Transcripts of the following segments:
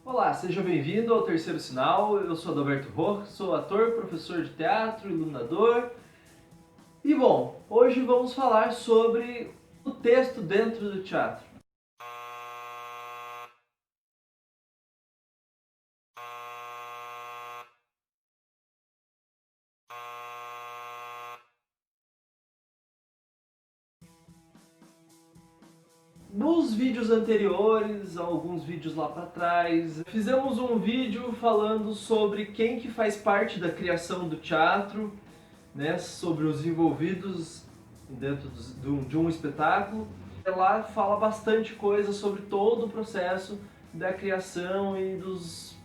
Olá, seja bem-vindo ao Terceiro Sinal. Eu sou Adalberto Roch, sou ator, professor de teatro, iluminador. E bom, hoje vamos falar sobre o texto dentro do teatro. Nos vídeos anteriores, alguns vídeos lá para trás, fizemos um vídeo falando sobre quem que faz parte da criação do teatro, né, sobre os envolvidos dentro de um espetáculo. Lá fala bastante coisa sobre todo o processo da criação e dos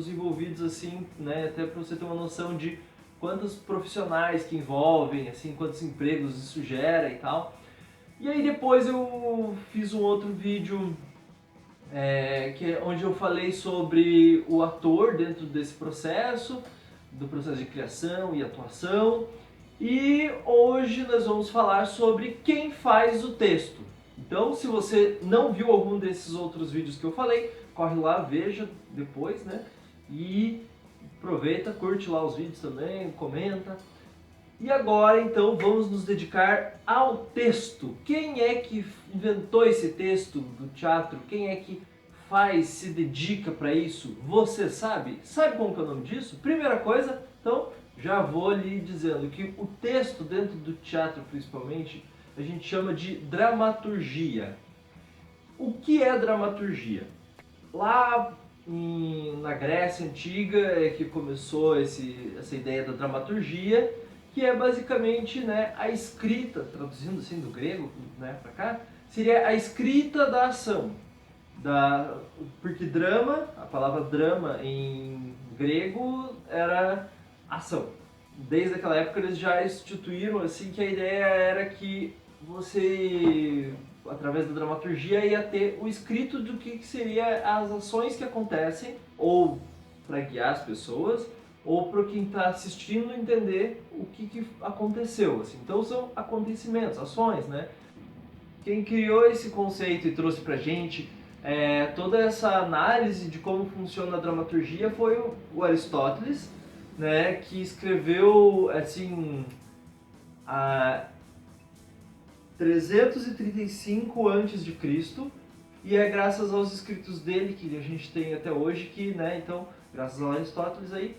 envolvidos, assim, né, até para você ter uma noção de quantos profissionais que envolvem, assim, quantos empregos isso gera e tal. E aí depois eu fiz um outro vídeo onde eu falei sobre o ator dentro desse processo, do processo de criação e atuação. E hoje nós vamos falar sobre quem faz o texto. Então, se você não viu algum desses outros vídeos que eu falei, corre lá, veja depois, né? E aproveita, curte lá os vídeos também, comenta. E agora, então, vamos nos dedicar ao texto. Quem é que inventou esse texto do teatro? Quem é que se dedica para isso? Você sabe? Sabe como que é o nome disso? Primeira coisa, então, já vou lhe dizendo que o texto dentro do teatro, principalmente, a gente chama de dramaturgia. O que é dramaturgia? Lá na Grécia Antiga é que começou essa ideia da dramaturgia, que é basicamente, né, a escrita, traduzindo assim do grego, né, para cá, seria a escrita da ação. Porque drama, a palavra drama em grego era ação. Desde aquela época eles já instituíram assim que a ideia era que você, através da dramaturgia, ia ter o escrito do que seria as ações que acontecem, ou para guiar as pessoas, ou para quem está assistindo entender o que aconteceu. Assim. Então são acontecimentos, ações, né? Quem criou esse conceito e trouxe pra gente toda essa análise de como funciona a dramaturgia foi o Aristóteles, né, que escreveu assim a 335 a.C. e é graças aos escritos dele que a gente tem até hoje que, né, então, graças a Aristóteles aí,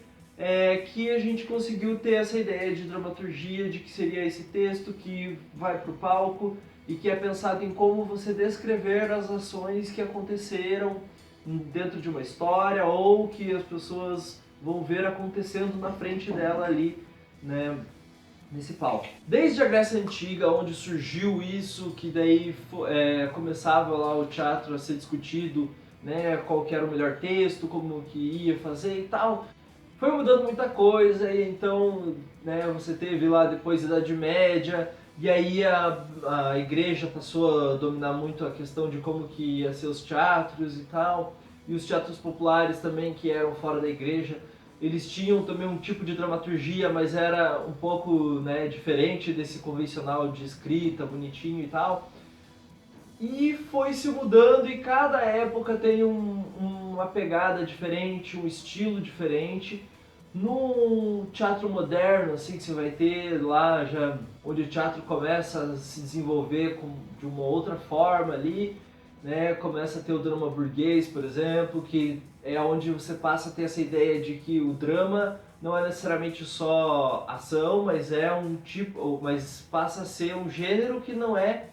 que a gente conseguiu ter essa ideia de dramaturgia, de que seria esse texto que vai para o palco e que é pensado em como você descrever as ações que aconteceram dentro de uma história ou que as pessoas vão ver acontecendo na frente dela ali, né, nesse palco. Desde a Grécia Antiga, onde surgiu isso, que daí começava lá o teatro a ser discutido, né, qual que era o melhor texto, como que ia fazer e tal, foi mudando muita coisa, e então, né, você teve lá depois a Idade Média, e aí a igreja passou a dominar muito a questão de como que ia ser os teatros e tal, e os teatros populares também, que eram fora da igreja, eles tinham também um tipo de dramaturgia, mas era um pouco, né, diferente desse convencional de escrita, bonitinho e tal. E foi se mudando e cada época tem uma pegada diferente, um estilo diferente. No teatro moderno, assim, que você vai ter lá, já, onde o teatro começa a se desenvolver de uma outra forma ali, né? Começa a ter o drama burguês, por exemplo, que é onde você passa a ter essa ideia de que o drama não é necessariamente só ação, mas é um tipo, mas passa a ser um gênero que não é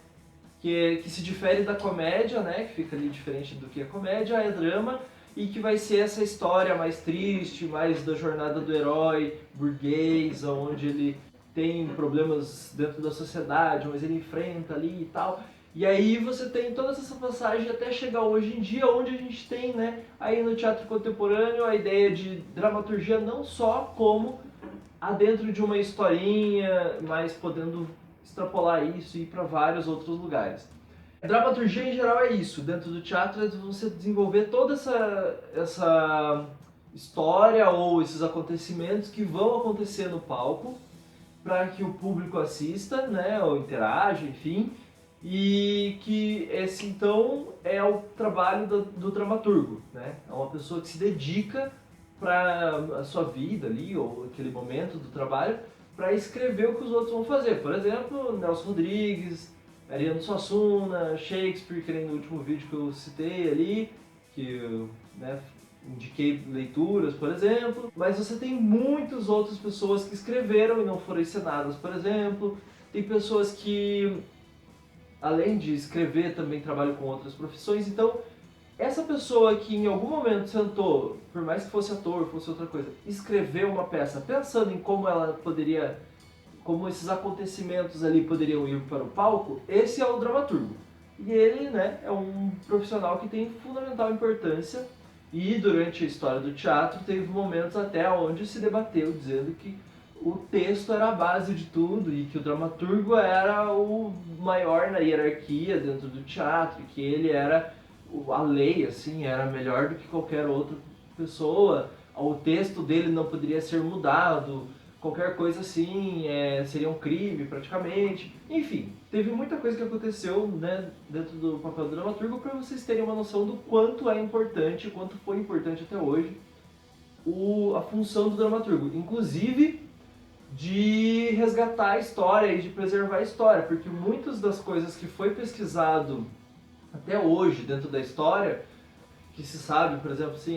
que se difere da comédia, né, que fica ali diferente do que a comédia, é drama, e que vai ser essa história mais triste, mais da jornada do herói burguês, onde ele tem problemas dentro da sociedade, mas ele enfrenta ali e tal. E aí você tem toda essa passagem até chegar hoje em dia, onde a gente tem, né, aí no teatro contemporâneo a ideia de dramaturgia não só como dentro de uma historinha, mas podendo extrapolar isso e ir para vários outros lugares. A dramaturgia em geral é isso, dentro do teatro é você desenvolver toda essa história ou esses acontecimentos que vão acontecer no palco para que o público assista, né, ou interaja, enfim, e que esse então é o trabalho do dramaturgo, né? É uma pessoa que se dedica para a sua vida ali, ou aquele momento do trabalho, para escrever o que os outros vão fazer. Por exemplo, Nelson Rodrigues, Ariano Suassuna, Shakespeare, que nem no último vídeo que eu citei ali, que eu, né, indiquei leituras, por exemplo. Mas você tem muitas outras pessoas que escreveram e não foram encenadas, por exemplo. Tem pessoas que, além de escrever, também trabalham com outras profissões. Então, essa pessoa que em algum momento sentou, por mais que fosse ator, fosse outra coisa, escreveu uma peça pensando em como ela poderia, como esses acontecimentos ali poderiam ir para o palco, esse é o dramaturgo. E ele, né, é um profissional que tem fundamental importância, e durante a história do teatro teve momentos até onde se debateu dizendo que o texto era a base de tudo e que o dramaturgo era o maior na hierarquia dentro do teatro, que ele era a lei, assim, era melhor do que qualquer outra pessoa, o texto dele não poderia ser mudado, qualquer coisa assim seria um crime praticamente. Enfim, teve muita coisa que aconteceu, né, dentro do papel do dramaturgo para vocês terem uma noção do quanto é importante, quanto foi importante até hoje a função do dramaturgo. Inclusive de resgatar a história e de preservar a história, porque muitas das coisas que foi pesquisado até hoje dentro da história, que se sabe, por exemplo, assim,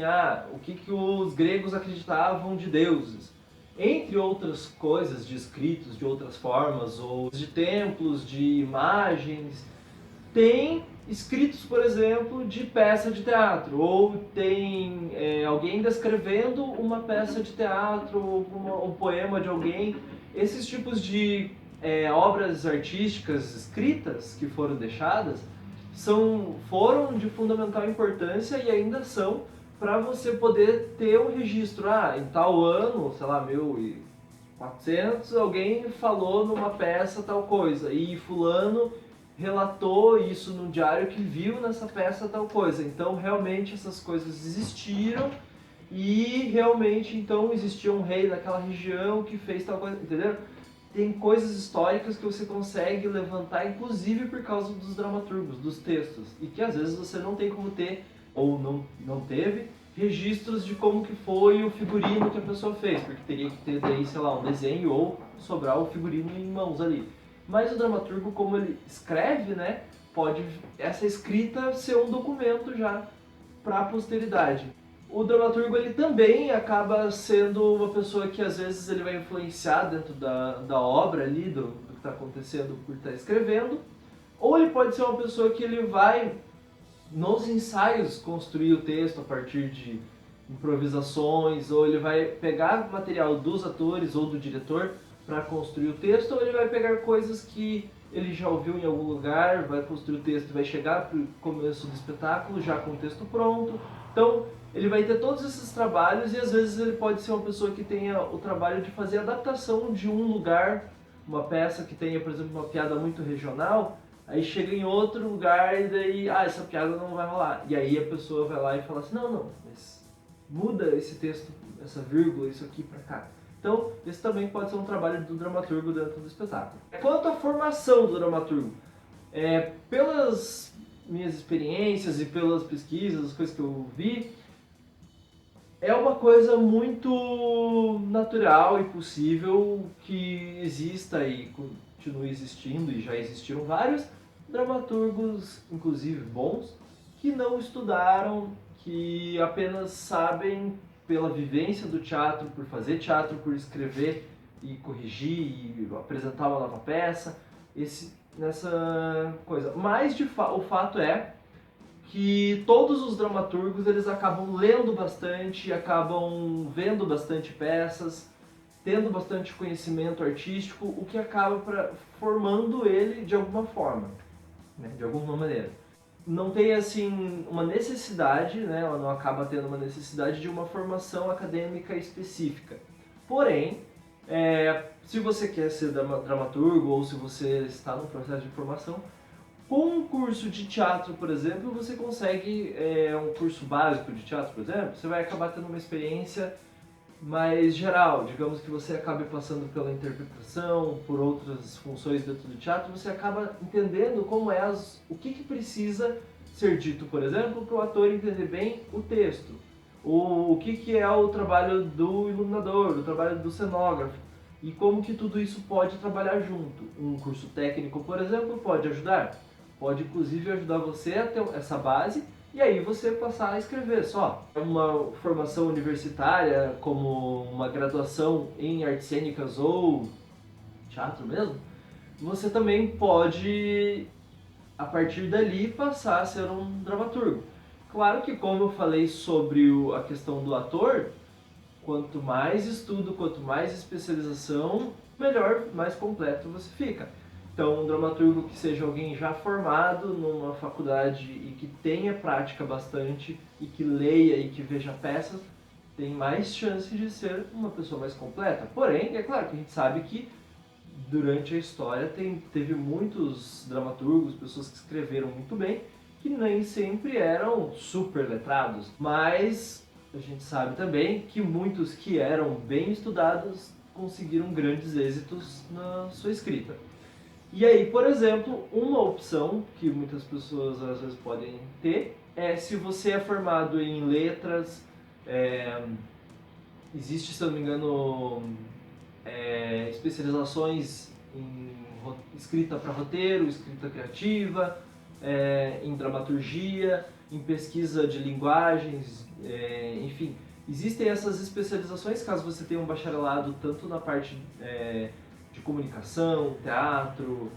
o que os gregos acreditavam de deuses, entre outras coisas, de escritos de outras formas, ou de templos, de imagens, tem escritos, por exemplo, de peça de teatro, ou tem alguém descrevendo uma peça de teatro, ou um poema de alguém. Esses tipos de obras artísticas escritas que foram deixadas foram de fundamental importância e ainda são para você poder ter um registro. Em tal ano, sei lá, 1400, alguém falou numa peça tal coisa, e fulano relatou isso no diário que viu nessa peça tal coisa. Então, realmente, essas coisas existiram e realmente, então, existia um rei daquela região que fez tal coisa, entendeu? Tem coisas históricas que você consegue levantar, inclusive por causa dos dramaturgos, dos textos, e que às vezes você não tem como ter, ou não teve, registros de como que foi o figurino que a pessoa fez, porque teria que ter daí, sei lá, um desenho ou sobrar o figurino em mãos ali. Mas o dramaturgo, como ele escreve, né, pode essa escrita ser um documento já para a posteridade. O dramaturgo ele também acaba sendo uma pessoa que às vezes ele vai influenciar dentro da obra ali, do que está acontecendo por estar escrevendo, ou ele pode ser uma pessoa que ele vai nos ensaios construir o texto a partir de improvisações, ou ele vai pegar material dos atores ou do diretor para construir o texto, ou ele vai pegar coisas que ele já ouviu em algum lugar, vai construir o texto e vai chegar para o começo do espetáculo já com o texto pronto. Então, ele vai ter todos esses trabalhos e às vezes ele pode ser uma pessoa que tenha o trabalho de fazer adaptação de um lugar, uma peça que tenha, por exemplo, uma piada muito regional, aí chega em outro lugar e daí, essa piada não vai rolar. E aí a pessoa vai lá e fala assim, não, mas muda esse texto, essa vírgula, isso aqui pra cá. Então, esse também pode ser um trabalho do dramaturgo dentro do espetáculo. Quanto à formação do dramaturgo, pelas minhas experiências e pelas pesquisas, as coisas que eu vi, é uma coisa muito natural e possível que exista e continue existindo, e já existiram vários dramaturgos, inclusive bons, que não estudaram, que apenas sabem pela vivência do teatro, por fazer teatro, por escrever e corrigir e apresentar uma nova peça, nessa coisa. Mas o fato é que todos os dramaturgos eles acabam lendo bastante, acabam vendo bastante peças, tendo bastante conhecimento artístico, o que acaba formando ele de alguma forma, né, de alguma maneira. Não tem assim uma necessidade, né, ela não acaba tendo uma necessidade de uma formação acadêmica específica. Porém, se você quer ser dramaturgo ou se você está no processo de formação, com um curso de teatro, por exemplo, você consegue, um curso básico de teatro, por exemplo, você vai acabar tendo uma experiência mais geral, digamos que você acabe passando pela interpretação, por outras funções dentro do teatro, você acaba entendendo como é o que precisa ser dito, por exemplo, para o ator entender bem o texto. O que é o trabalho do iluminador, o trabalho do cenógrafo, e como que tudo isso pode trabalhar junto. Um curso técnico, por exemplo, pode ajudar. Pode inclusive ajudar você a ter essa base e aí você passar a escrever só. Uma formação universitária, como uma graduação em artes cênicas ou teatro mesmo, você também pode, a partir dali, passar a ser um dramaturgo. Claro que, como eu falei sobre a questão do ator, quanto mais estudo, quanto mais especialização, melhor, mais completo você fica. Então, um dramaturgo que seja alguém já formado numa faculdade e que tenha prática bastante e que leia e que veja peças, tem mais chance de ser uma pessoa mais completa. Porém, é claro que a gente sabe que durante a história teve muitos dramaturgos, pessoas que escreveram muito bem, que nem sempre eram super letrados, mas a gente sabe também que muitos que eram bem estudados conseguiram grandes êxitos na sua escrita. E aí, por exemplo, uma opção que muitas pessoas às vezes podem ter é se você é formado em letras, existe, se eu não me engano, especializações em escrita para roteiro, escrita criativa, em dramaturgia, em pesquisa de linguagens, enfim. Existem essas especializações caso você tenha um bacharelado tanto na parte de comunicação, teatro,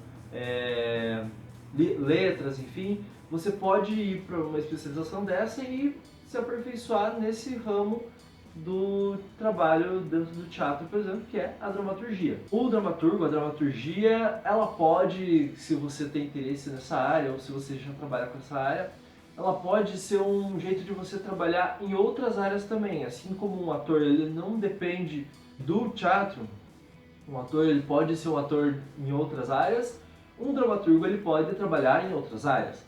letras, enfim. Você pode ir para uma especialização dessa e se aperfeiçoar nesse ramo do trabalho dentro do teatro, por exemplo, que é a dramaturgia. O dramaturgo, a dramaturgia, ela pode, se você tem interesse nessa área ou se você já trabalha com essa área, ela pode ser um jeito de você trabalhar em outras áreas também. Assim como um ator, ele não depende do teatro, um ator ele pode ser um ator em outras áreas, um dramaturgo ele pode trabalhar em outras áreas.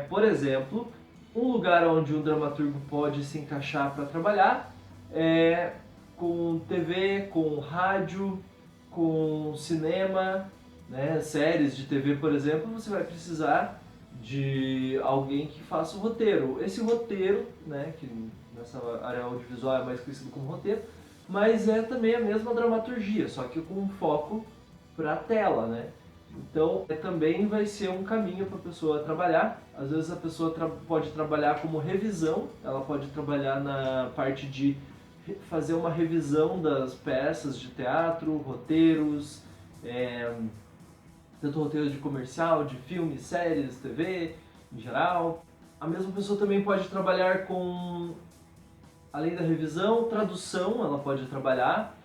Por exemplo, um lugar onde um dramaturgo pode se encaixar para trabalhar com TV, com rádio, com cinema, né? Séries de TV, por exemplo, você vai precisar de alguém que faça o roteiro. Esse roteiro, né, que nessa área audiovisual é mais conhecido como roteiro, mas é também a mesma dramaturgia, só que com um foco para a tela, né? Então, também vai ser um caminho para a pessoa trabalhar. Às vezes a pessoa pode trabalhar como revisão, ela pode trabalhar na parte de fazer uma revisão das peças de teatro, roteiros, tanto roteiro de comercial, de filmes, séries, TV, em geral. A mesma pessoa também pode trabalhar com, além da revisão, tradução, ela pode trabalhar.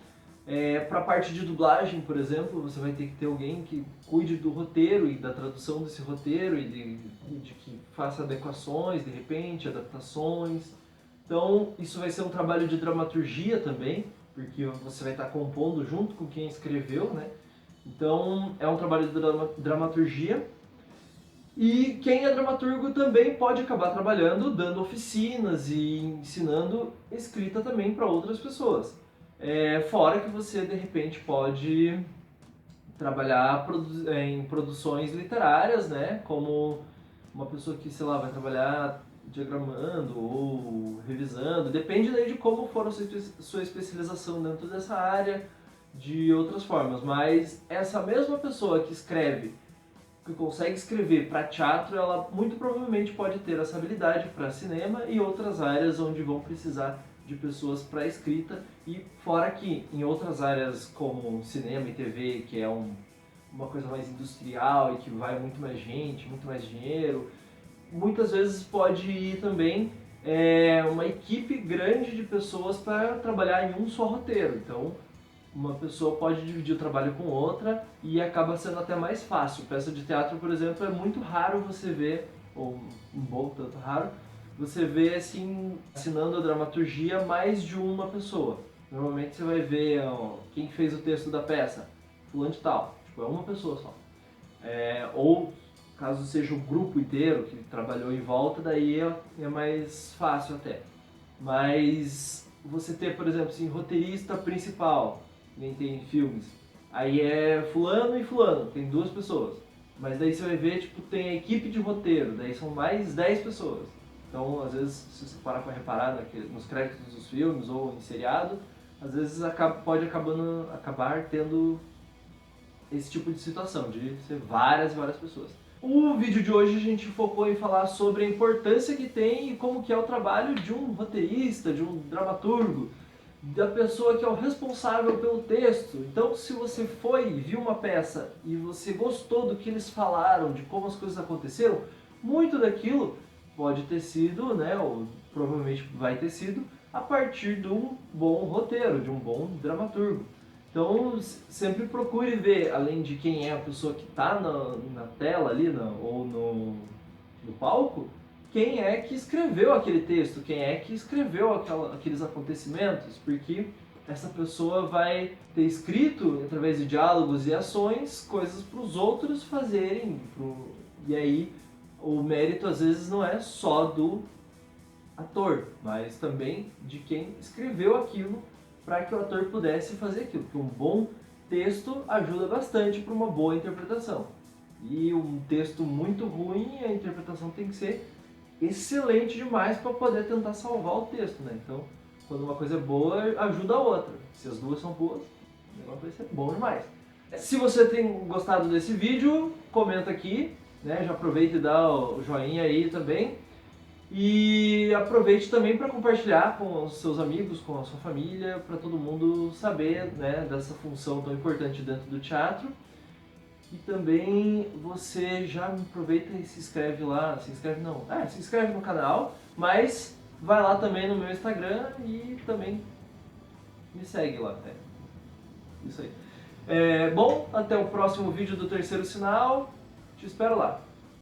Para a parte de dublagem, por exemplo, você vai ter que ter alguém que cuide do roteiro e da tradução desse roteiro e de que faça adequações, de repente, adaptações. Então, isso vai ser um trabalho de dramaturgia também, porque você vai estar compondo junto com quem escreveu, né? Então, é um trabalho de dramaturgia. E quem é dramaturgo também pode acabar trabalhando, dando oficinas e ensinando escrita também para outras pessoas. Fora que você, de repente, pode trabalhar em produções literárias, né? Como uma pessoa que, sei lá, vai trabalhar diagramando ou revisando. Depende daí de como for a sua especialização dentro dessa área, de outras formas. Mas essa mesma pessoa que escreve, que consegue escrever para teatro, ela muito provavelmente pode ter essa habilidade para cinema e outras áreas onde vão precisar de pessoas para escrita. E fora que em outras áreas como cinema e TV, que é uma coisa mais industrial e que vai muito mais gente, muito mais dinheiro, muitas vezes pode ir também uma equipe grande de pessoas para trabalhar em um só roteiro. Então, uma pessoa pode dividir o trabalho com outra e acaba sendo até mais fácil. Peça de teatro, por exemplo, é muito raro você ver, ou um bom tanto raro, você vê assim, assinando a dramaturgia mais de uma pessoa. Normalmente você vai ver quem fez o texto da peça, fulano de tal, tipo, é uma pessoa só. Ou caso seja um grupo inteiro que trabalhou em volta, daí é mais fácil até. Mas você ter, por exemplo, assim, roteirista principal, nem tem filmes, aí é fulano e fulano, tem 2 pessoas. Mas daí você vai ver, tipo, tem a equipe de roteiro, daí são mais 10 pessoas. Então, às vezes, se você parar para reparar nos créditos dos filmes ou em seriado, às vezes pode acabar tendo esse tipo de situação, de ser várias e várias pessoas. O vídeo de hoje a gente focou em falar sobre a importância que tem e como que é o trabalho de um roteirista, de um dramaturgo, da pessoa que é o responsável pelo texto. Então, se você foi e viu uma peça e você gostou do que eles falaram, de como as coisas aconteceram, muito daquilo pode ter sido, né, ou provavelmente vai ter sido, a partir de um bom roteiro, de um bom dramaturgo. Então, sempre procure ver, além de quem é a pessoa que está na tela ali, ou no palco, quem é que escreveu aquele texto, quem é que escreveu aqueles acontecimentos, porque essa pessoa vai ter escrito, através de diálogos e ações, coisas para os outros fazerem. E aí, o mérito às vezes não é só do ator, mas também de quem escreveu aquilo para que o ator pudesse fazer aquilo. Porque um bom texto ajuda bastante para uma boa interpretação. E um texto muito ruim, a interpretação tem que ser excelente demais para poder tentar salvar o texto, né? Então, quando uma coisa é boa, ajuda a outra. Se as duas são boas, o negócio vai ser bom demais. Se você tem gostado desse vídeo, comenta aqui, né? Já aproveita e dá o joinha aí também. E aproveite também para compartilhar com os seus amigos, com a sua família, para todo mundo saber, né, dessa função tão importante dentro do teatro. E também você já aproveita e se inscreve lá, se inscreve no canal, mas vai lá também no meu Instagram e também me segue lá. Isso aí. Bom, até o próximo vídeo do Terceiro Sinal, te espero lá.